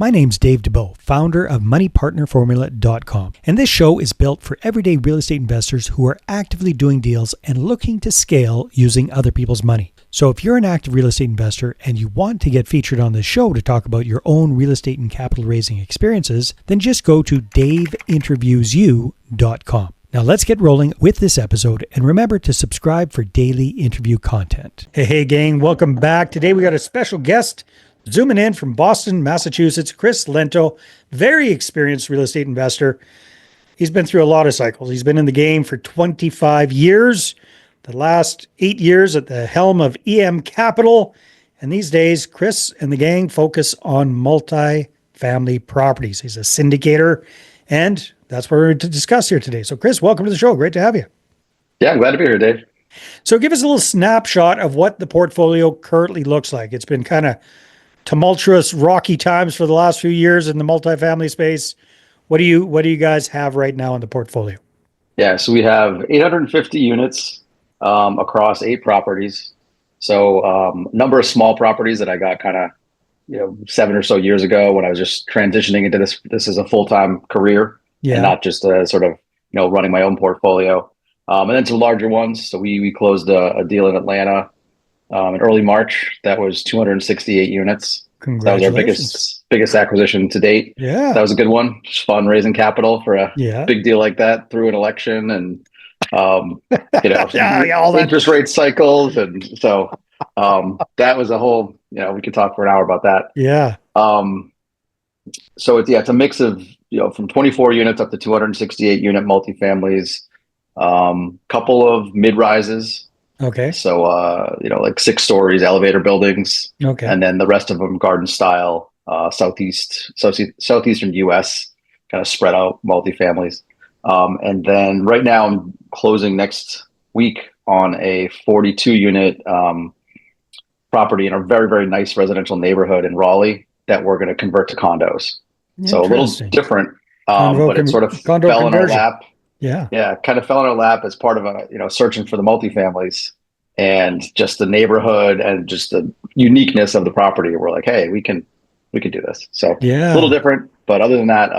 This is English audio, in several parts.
My name's Dave DeBow, founder of MoneyPartnerFormula.com, and this show is built for everyday real estate investors who are actively doing deals and looking to scale using other people's money. So if you're an active real estate investor and you want to get featured on this show to talk about your own real estate and capital raising experiences, then just go to daveinterviewsyou.com. Now let's get rolling with this episode, and remember to subscribe for daily interview content. Hey gang, welcome back. Today we got a special guest zooming in from Boston, Massachusetts, Chris Lento, very experienced real estate investor. He's been through a lot of cycles. He's been in the game for 25 years, the last 8 years at the helm of EM Capital. And these days, Chris and the gang focus on multifamily properties. He's a syndicator, and that's what we're going to discuss here today. So Chris, welcome to the show. Great to have you. Yeah, I'm glad to be here, Dave. So give us a little snapshot of what the portfolio currently looks like. It's been kind of tumultuous, rocky times for the last few years in the multifamily space. What do you guys have right now in the portfolio? Yeah, so we have 850 units across 8 properties. So number of small properties that I got kind of 7 or so years ago when I was just transitioning into this as a full-time career, and not just sort of running my own portfolio. And then some larger ones. So we closed a deal in Atlanta in early March. That was 268 units. That was our biggest acquisition to date. Yeah, that was a good one. Just fun raising capital for a big deal like that through an election and all that interest rate cycles, and so that was a whole. We could talk for an hour about that. Yeah. So it's a mix of from 24 units up to 268 unit multifamilies. Couple of mid rises. Okay. So, like 6 stories, elevator buildings. Okay. And then the rest of them garden style, Southeastern U.S. kind of spread out multifamilies. And then right now I'm closing next week on a 42 unit property in a very, very nice residential neighborhood in Raleigh that we're going to convert to condos. So a little different, but it sort of fell in our lap. Yeah, kind of fell in our lap as part of searching for the multifamilies and just the neighborhood and just the uniqueness of the property. We're like, hey, we can do this. So a little different, but other than that,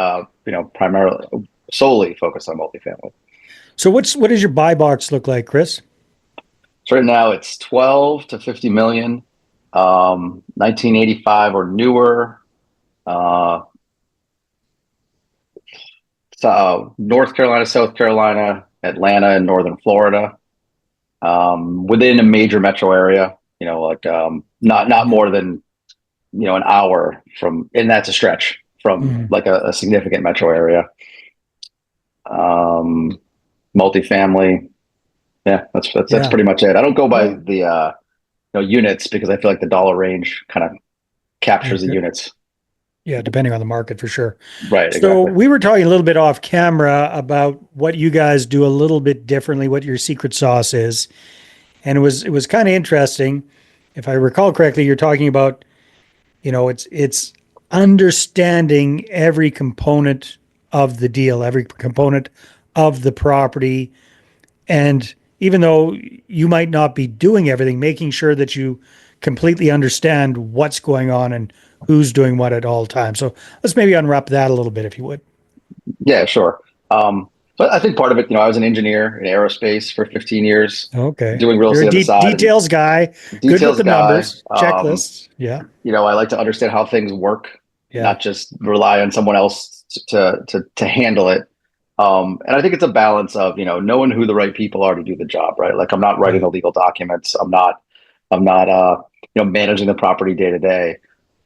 primarily solely focused on multifamily. So what does your buy box look like, Chris? So right now it's 12 to 50 million, 1985 or newer. North Carolina, South Carolina, Atlanta, and Northern Florida, within a major metro area, not more than, an hour from, and that's a stretch from like a significant metro area. Multifamily. Yeah, that's pretty much it. I don't go by the, units because I feel like the dollar range kind of captures the units. Yeah, depending on the market for sure. Right. So we were talking a little bit off camera about what you guys do a little bit differently, what your secret sauce is. And it was kind of interesting. If I recall correctly, you're talking about, it's understanding every component of the deal, every component of the property. And even though you might not be doing everything, making sure that you completely understand what's going on and who's doing what at all times. So let's maybe unwrap that a little bit, if you would. Yeah, sure. But I think part of it, I was an engineer in aerospace for 15 years. Okay. Doing real estate on the side. Details guy. Good with the numbers. Checklists. Yeah. I like to understand how things work, not just rely on someone else to handle it. And I think it's a balance of, knowing who the right people are to do the job, right? Like I'm not writing the legal documents. I'm not managing the property day to day.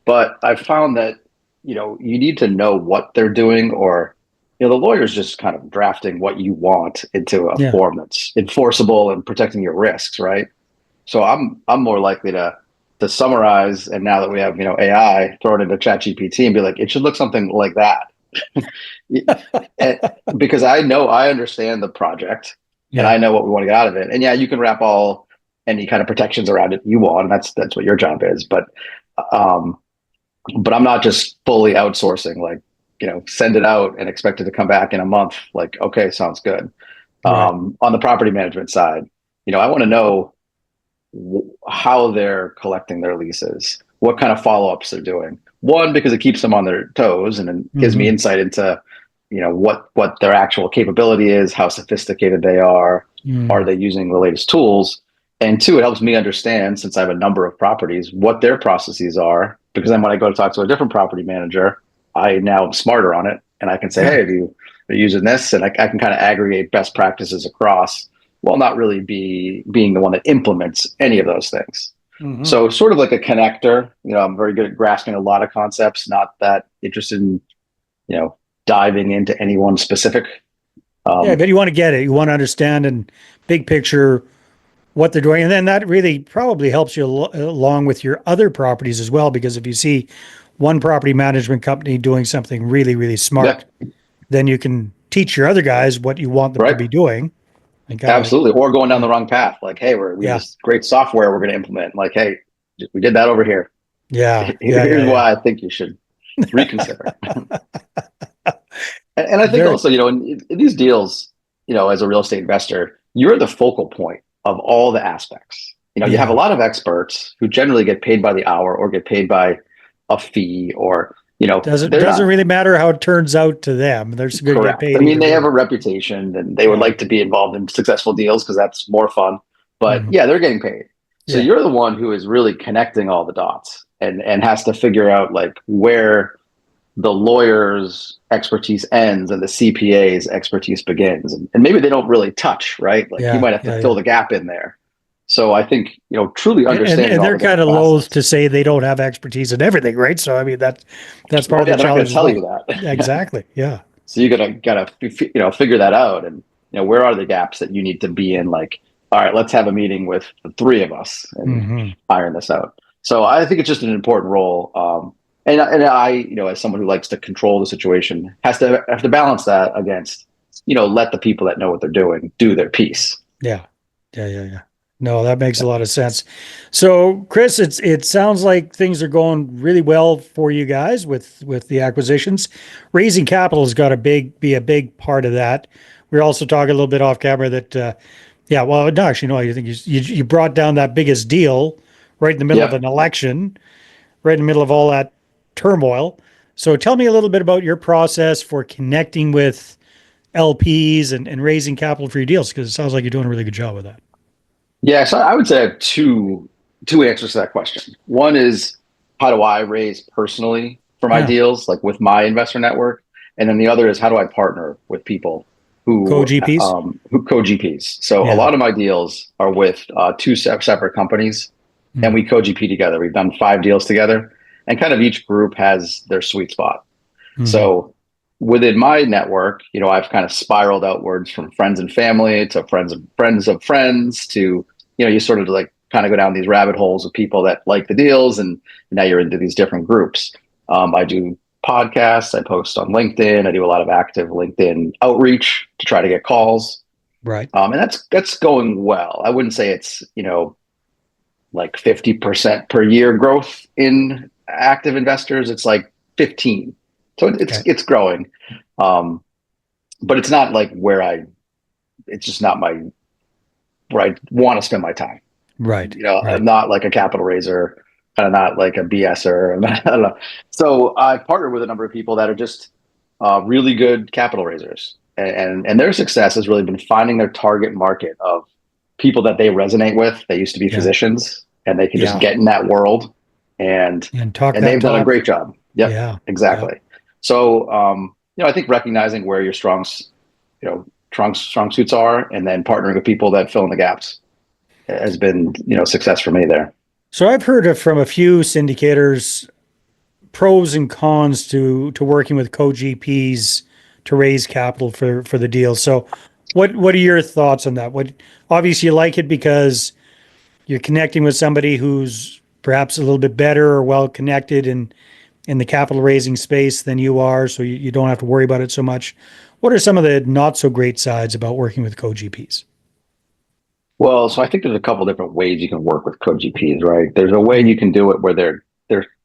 But I've found that, you need to know what they're doing, or, the lawyer's just kind of drafting what you want into a form that's enforceable and protecting your risks, right? So I'm more likely to summarize, and now that we have, AI, throw it into ChatGPT and be like, it should look something like that. Because I understand the project and I know what we want to get out of it. And you can wrap any kind of protections around it you want, and that's what your job is. But I'm not just fully outsourcing, like, send it out and expect it to come back in a month. Like, okay, sounds good. Right. On the property management side, I want to know how they're collecting their leases, what kind of follow-ups they're doing, One, because it keeps them on their toes and it gives me insight into, what their actual capability is, how sophisticated they are they using the latest tools? And two, it helps me understand, since I have a number of properties, what their processes are, because then when I go to talk to a different property manager, I now am smarter on it, and I can say, hey, are you using this? And I can kind of aggregate best practices across, while not really being the one that implements any of those things. So sort of like a connector. I'm very good at grasping a lot of concepts, not that interested in, diving into any one specific. But you want to get it. You want to understand and big picture what they're doing. And then that really probably helps you along with your other properties as well, because if you see one property management company doing something really, really smart, then you can teach your other guys what you want them to be doing. Absolutely. Or going down the wrong path. Like, hey, we have this great software we're going to implement. Like, hey, we did that over here. Here's why I think you should reconsider. And I think also, in these deals, as a real estate investor, you're the focal point of all the aspects. You have a lot of experts who generally get paid by the hour or get paid by a fee, or doesn't really matter how it turns out to them. They're going to get paid. I mean, they have a reputation and they would like to be involved in successful deals because that's more fun. But they're getting paid. So you're the one who is really connecting all the dots and has to figure out like where the lawyer's expertise ends and the CPA's expertise begins. And maybe they don't really touch, right? Like you might have to fill the gap in there. So I think, truly understanding. And they're kind of loath to say they don't have expertise in everything, right? So, I mean, that's part of the challenge. They're not going to tell you that. Exactly. Yeah. So you gotta figure that out. And, where are the gaps that you need to be in? Like, all right, let's have a meeting with the three of us and iron this out. So I think it's just an important role. And I, as someone who likes to control the situation, have to balance that against, let the people that know what they're doing do their piece. Yeah. No, that makes a lot of sense. So, Chris, it sounds like things are going really well for you guys with the acquisitions. Raising capital has got to be a big part of that. We were also talking a little bit off camera that, I think you brought down that biggest deal right in the middle of an election, right in the middle of all that turmoil. So, tell me a little bit about your process for connecting with LPs and raising capital for your deals, because it sounds like you're doing a really good job with that. Yeah, so I would say I have two answers to that question. One is, how do I raise personally for my deals, like with my investor network? And then the other is, how do I partner with people who co-GPs? So a lot of my deals are with two separate companies, and we co-GP together. We've done 5 deals together, and kind of each group has their sweet spot. So within my network, I've kind of spiraled outwards from friends and family to friends of friends to, you sort of like kind of go down these rabbit holes of people that like the deals, and now you're into these different groups. I do podcasts, I post on LinkedIn, I do a lot of active LinkedIn outreach to try to get calls. Right. And that's going well. I wouldn't say it's, like 50% per year growth in active investors. It's like 15. So it's growing. But it's not like it's just not where I want to spend my time. Right. I'm not like a capital raiser, kind of not like a BSer. I don't know. So I've partnered with a number of people that are just really good capital raisers. And their success has really been finding their target market of people that they resonate with. They used to be physicians, and they can just get in that world and they've done a great job. Yep. Yeah, exactly. Yeah. So, I think recognizing where your strong suits are, and then partnering with people that fill in the gaps has been, success for me there. So I've heard from a few syndicators pros and cons to working with co-GPs to raise capital for the deal. So what are your thoughts on that? Obviously you like it because you're connecting with somebody who's perhaps a little bit better or well connected in the capital raising space than you are, so you don't have to worry about it so much. What are some of the not so great sides about working with co-GPs? Well, so I think there's a couple different ways you can work with co-GPs, right? There's a way you can do it where they're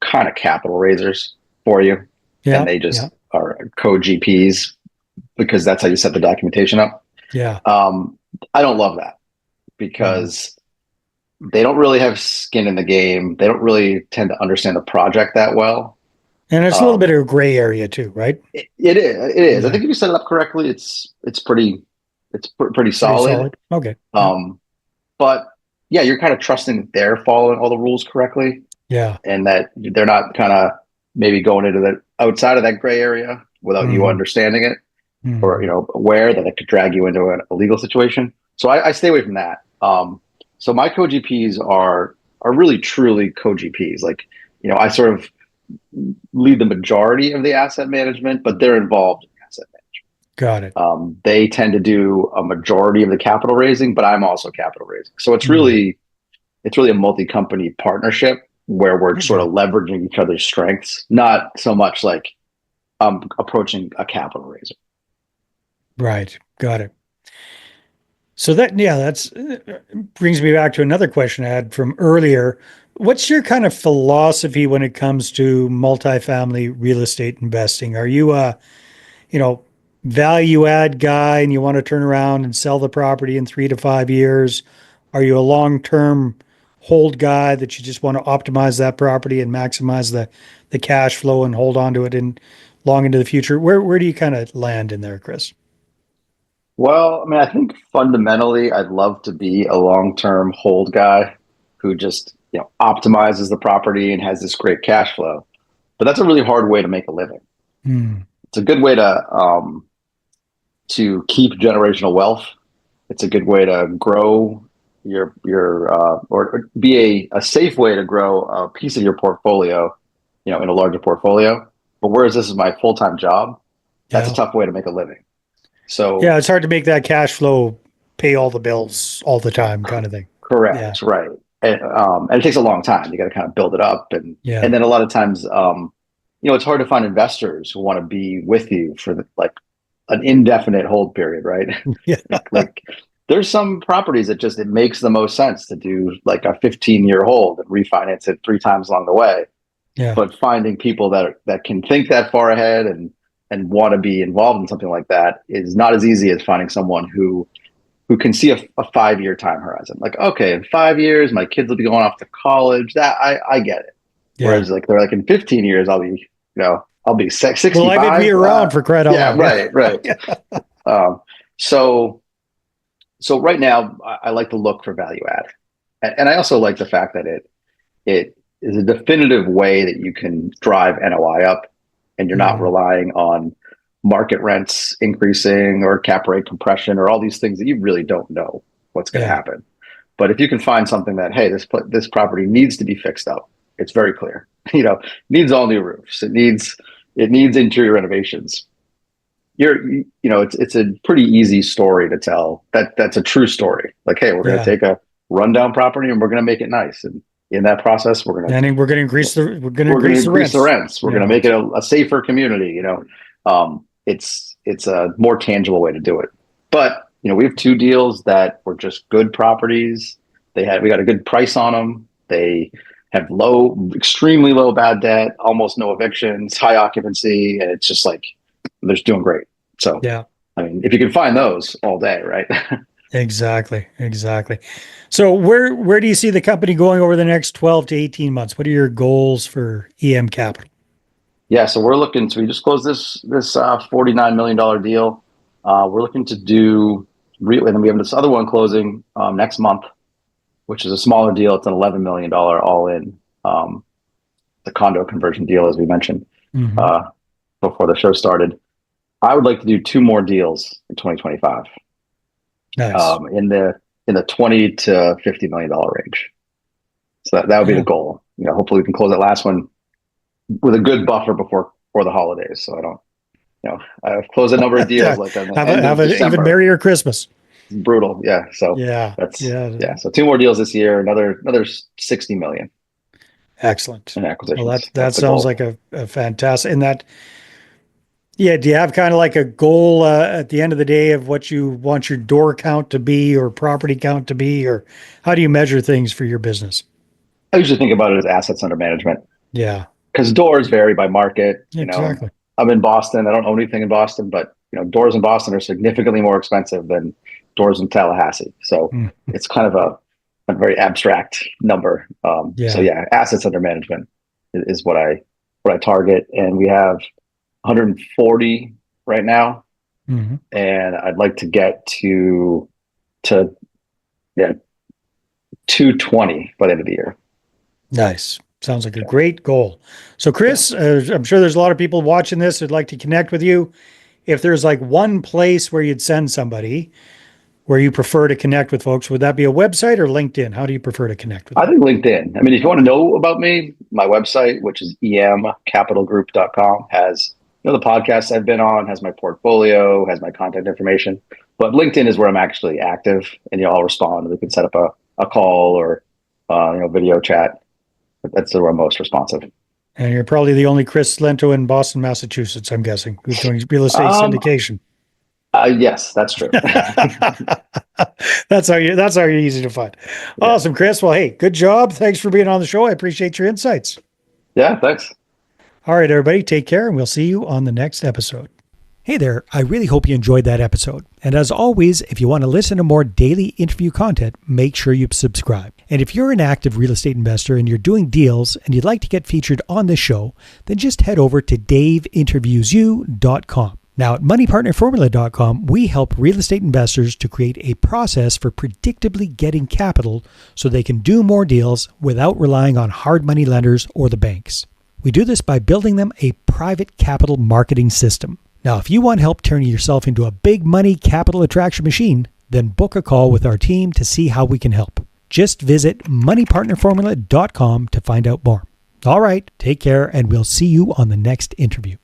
kind of capital raisers for you, and they just are co-GPs because that's how you set the documentation up. Yeah. I don't love that because they don't really have skin in the game. They don't really tend to understand the project that well. And it's a little bit of a gray area too, right? It is. It is. I Yeah. think if you set it up correctly, it's pretty Pretty solid. solid. Okay. Yeah. Um, but yeah, you're kind of trusting that they're following all the rules correctly, Yeah. and that they're not kind of maybe going into the outside of that gray area without you Hmm. understanding it, or Hmm. aware that it could drag you into a legal situation. So I stay away from that. So my co-GPs are really truly co-GPs. Like, I sort of lead the majority of the asset management, but they're involved in asset Got it. management. They tend to do a majority of the capital raising, but I'm also capital raising. So Hmm. it's really a multi-company partnership where we're sort Okay. of leveraging each other's strengths, not so much like approaching a capital raiser. Right. Got it. So that's brings me back to another question I had from earlier. What's your kind of philosophy when it comes to multifamily real estate investing? Are you a, you know, value add guy and you want to turn around and sell the property in 3 to 5 years? Are you a long-term hold guy that you just want to optimize that property and maximize the cash flow and hold on to it in long into the future? Where do you kind of land in there, Chris? Well, I mean, I think fundamentally, I'd love to be a long-term hold guy who just, optimizes the property and has this great cash flow. But that's a really hard way to make a living. Hmm. It's a good way to keep generational wealth. It's a good way to grow or be a safe way to grow a piece of your portfolio, in a larger portfolio. But whereas this is my full-time job, that's a Yeah. tough way to make a living. Yeah, So it's hard to make that cash flow pay all the bills all the time kind of thing. Yeah. correct, right. And it takes a long time. You got to kind of build it up, and Yeah. then a lot of times, it's hard to find investors who want to be with you for like an indefinite hold period, right? Yeah. like there's some properties that just it makes the most sense to do like a 15-year hold and refinance it three times along the way. Yeah. But finding people that can think that far ahead and want to be involved in something like that is not as easy as finding someone who can see a 5-year time horizon. Like, okay, in 5 years, my kids will be going off to college. That I get it. Yeah. Whereas like they're like in 15 years, I'll be Well, I would be 65. around for crying out Yeah, loud. Yeah. right, right. Yeah. Um, so right now, I like to look for value add, and I also like the fact that it is a definitive way that you can drive NOI up, and you're not Mhm. relying on market rents increasing or cap rate compression or all these things that you really don't know what's going to Yeah. happen. But if you can find something that, hey, this property needs to be fixed up, it's very clear. Needs all new roofs. It needs interior renovations. It's a pretty easy story to tell. That's a true story. Like, hey, we're going to Yeah. take a rundown property and we're going to make it nice. And in that process, And we're going to increase the we're going to the increase the rents. rents. We're going to Yeah. make it a safer community. It's a more tangible way to do it. But we have two deals that were just good properties. We got a good price on them. They have extremely low bad debt, almost no evictions, high occupancy, and it's just like they're just doing great. So, Yeah. I mean, if you can find those all day, right? Exactly. Exactly. So where do you see the company going over the next 12 to 18 months? What are your goals for EM Capital? Yeah, so we're looking to we just closed this $49 million deal. We're looking to do and then we have this other one closing next month, which is a smaller deal. It's an $11 million all in, the condo conversion deal, as we mentioned Hmm. uh, before the show started. I would like to do two more deals in 2025, Nice. in the 20 to $50 million range. So that would be the Yeah. goal. Hopefully we can close that last one with a good buffer before the holidays, so I don't. I've closed a number of deals like on the end Have of a even December. merrier Christmas. It's brutal. Yeah. So Yeah. that's Yeah. yeah. So two more deals this year, another 60 million Excellent. in Well, acquisitions. that That's the sounds goal. like a fantastic, and that, yeah, do you have kind of like a goal at the end of the day of what you want your door count to be or property count to be, or how do you measure things for your business? I usually think about it as assets under management Yeah, because doors vary by market. exactly. I'm in Boston. I don't own anything in Boston, but doors in Boston are significantly more expensive than doors in Tallahassee. So Mm, it's kind of a very abstract number. So yeah. yeah, assets under management is what I what I target, and we have 140 right now, and I'd like to get to 220 by the end of the year. Nice. Sounds like a great goal. So, Chris, I'm sure there's a lot of people watching this who'd like to connect with you. If there's like one place where you'd send somebody where you prefer to connect with folks, would that be a website or LinkedIn? How do you prefer to connect with them? I think LinkedIn. I mean, if you want to know about me, my website, which is emcapitalgroup.com, has the podcasts I've been on, has my portfolio, has my contact information. But LinkedIn is where I'm actually active, and I'll respond. We can set up a call or video chat. That's where I'm most responsive. And you're probably the only Chris Lento in Boston, Massachusetts, I'm guessing, who's doing real estate syndication. Yes, that's true. That's how you're easy to find. Yeah. Awesome, Chris. Well, hey, good job. Thanks for being on the show. I appreciate your insights. Yeah, thanks. All right, everybody, take care, and we'll see you on the next episode. Hey there, I really hope you enjoyed that episode. And as always, if you want to listen to more daily interview content, make sure you subscribe. And if you're an active real estate investor and you're doing deals and you'd like to get featured on this show, then just head over to daveinterviewyou.com. Now at moneypartnerformula.com, we help real estate investors to create a process for predictably getting capital so they can do more deals without relying on hard money lenders or the banks. We do this by building them a private capital marketing system. Now, if you want help turning yourself into a big money capital attraction machine, then book a call with our team to see how we can help. Just visit moneypartnerformula.com to find out more. All right, take care, and we'll see you on the next interview.